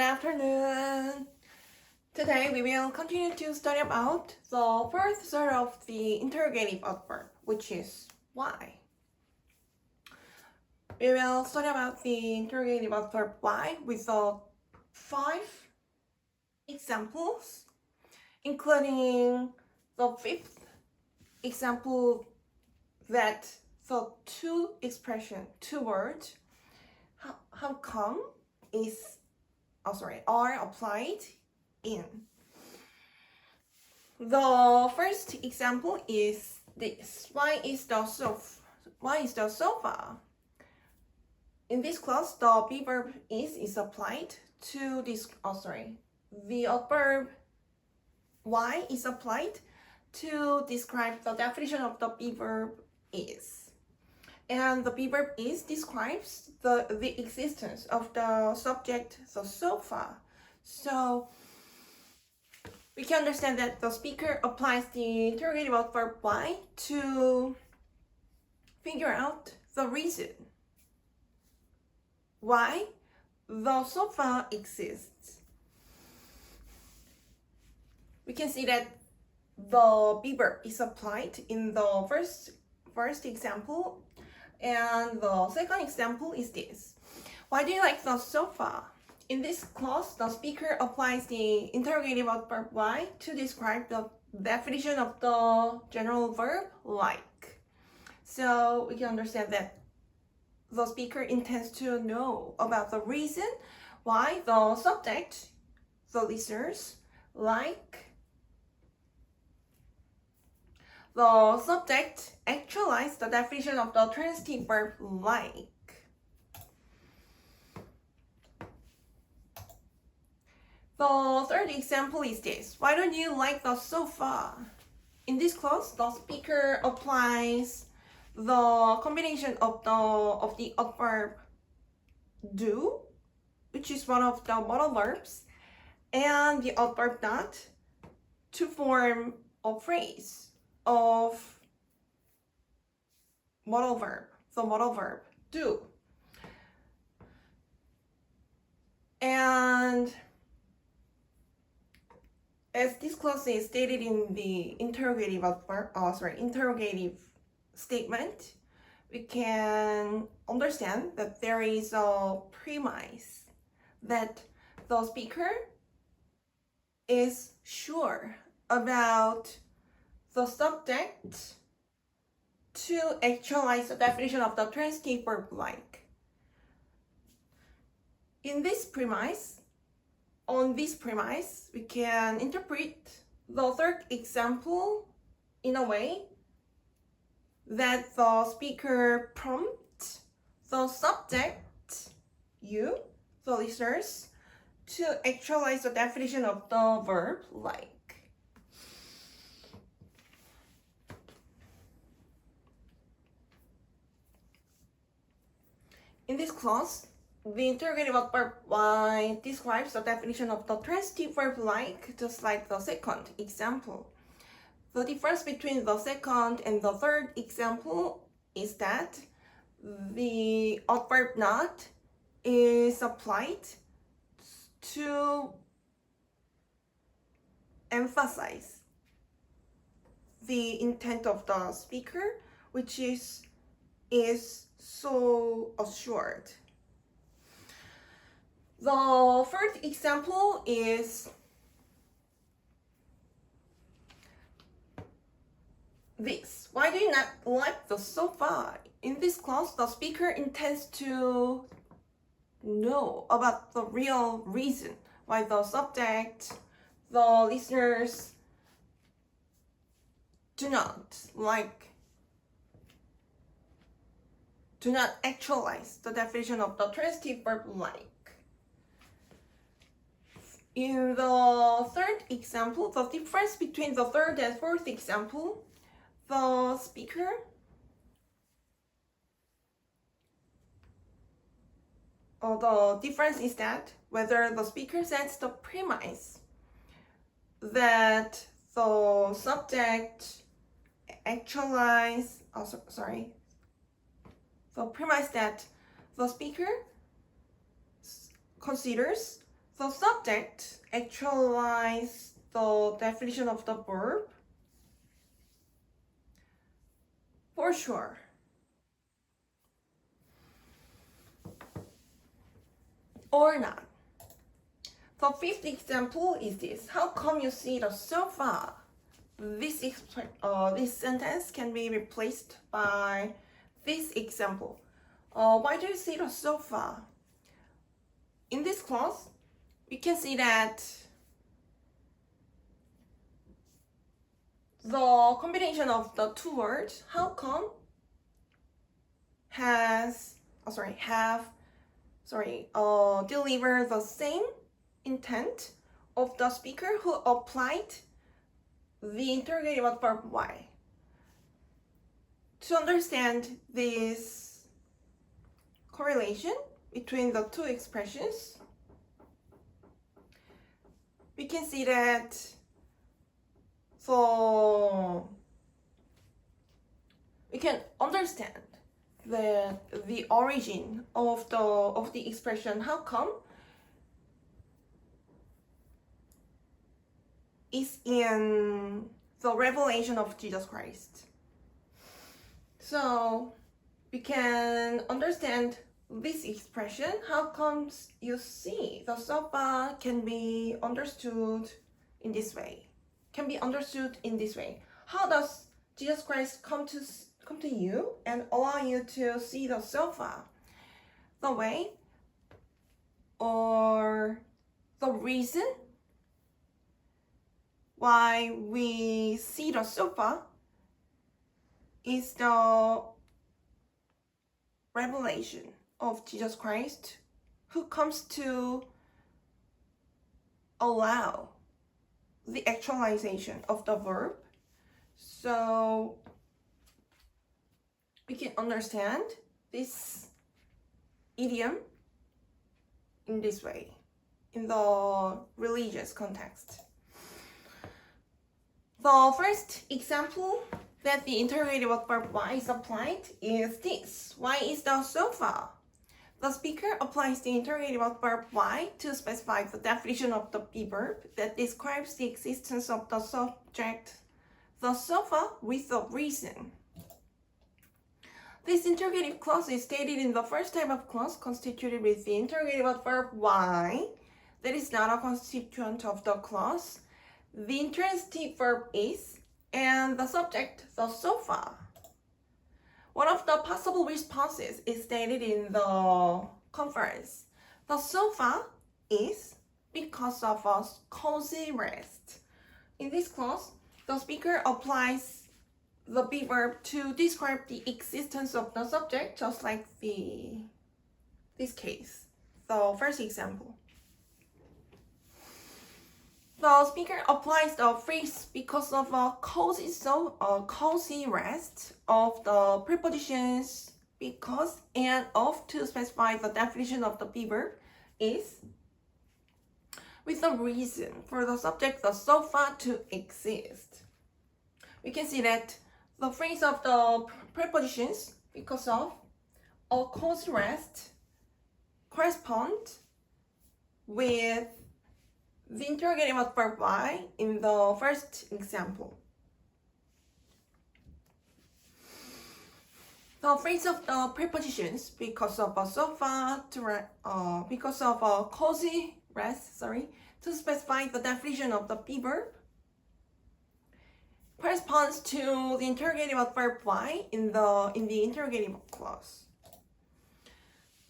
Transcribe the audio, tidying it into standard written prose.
Good afternoon. Today we will continue to study about the first sort of the interrogative adverb, which is why. We will study about the interrogative adverb why with 5 examples, including the 5th example that the two words, how come are applied in. The first example is this. Why is the sofa? In this class, the be verb is applied to this. The adverb why is applied to describe the definition of the be verb is. And the be verb is describes the existence of the subject, the sofa. So we can understand that the speaker applies the interrogative adverb why to figure out the reason why the sofa exists. We can see that the be verb is applied in the first example, and the second example is this. Why do you like the sofa? In this clause, the speaker applies the interrogative adverb why to describe the definition of the general verb like. So we can understand that the speaker intends to know about the reason why the subject, the listeners, like. The subject actualizes the definition of the transitive verb like. The third example is this. Why don't you like the sofa? In this clause, the speaker applies the combination of the adverb do, which is one of the modal verbs, and the adverb not to form a phrase of modal verb, the modal verb do. And as this clause is stated in the interrogative statement, we can understand that there is a premise that the speaker is sure about the subject to actualize the definition of the transitive verb like. On this premise, we can interpret the third example in a way that the speaker prompts the subject, you, the listeners, to actualize the definition of the verb like. In this clause, the interrogative adverb why describes the definition of the transitive verb like, just like the second example. The difference between the second and the third example is that the adverb not is applied to emphasize the intent of the speaker, which is so assured. The first example is this. Why do you not like the sofa? In this clause, the speaker intends to know about the real reason why the subject, the listeners do not actualize the definition of the transitive verb like. In the third example, the difference between the third and fourth example, the speaker the difference is that whether the speaker sets the premise that the subject actualize, the premise that the speaker considers the subject actualizes the definition of the verb for sure. Or not. The fifth example is this. How come you see the sofa? This sentence can be replaced by this example. Why do you see the sofa? In this clause, we can see that the combination of the two words, how come, deliver the same intent of the speaker who applied the interrogative adverb why. To understand this correlation between the two expressions, we can see that we can understand the origin of the expression how come is in the revelation of Jesus Christ. So we can understand this expression, how comes you see the sofa, can be understood in this way. How does Jesus Christ come to you and allow you to see the sofa? The way or the reason why we see the sofa is the revelation of Jesus Christ, who comes to allow the actualization of the verb. So we can understand this idiom in this way, in the religious context. The first example that the interrogative adverb why is applied is this. Why is the sofa? The speaker applies the interrogative adverb why to specify the definition of the be verb that describes the existence of the subject, the sofa, with a reason. This interrogative clause is stated in the first type of clause constituted with the interrogative adverb why that is not a constituent of the clause. The intransitive verb is, and the subject, the sofa. One of the possible responses is stated in the conference. The sofa is because of a cozy rest. In this clause, the speaker applies the be verb to describe the existence of the subject, just like this case, the first example. The speaker applies the phrase because of a cozy rest of the prepositions because and of to specify the definition of the be verb is, with a reason for the subject, the sofa, to exist. We can see that the phrase of the prepositions because of a cozy rest correspond with the interrogative adverb why in the first example. The phrase of the prepositions because of a sofa because of a cozy rest, to specify the definition of the be verb corresponds to the interrogative adverb why in the interrogative clause.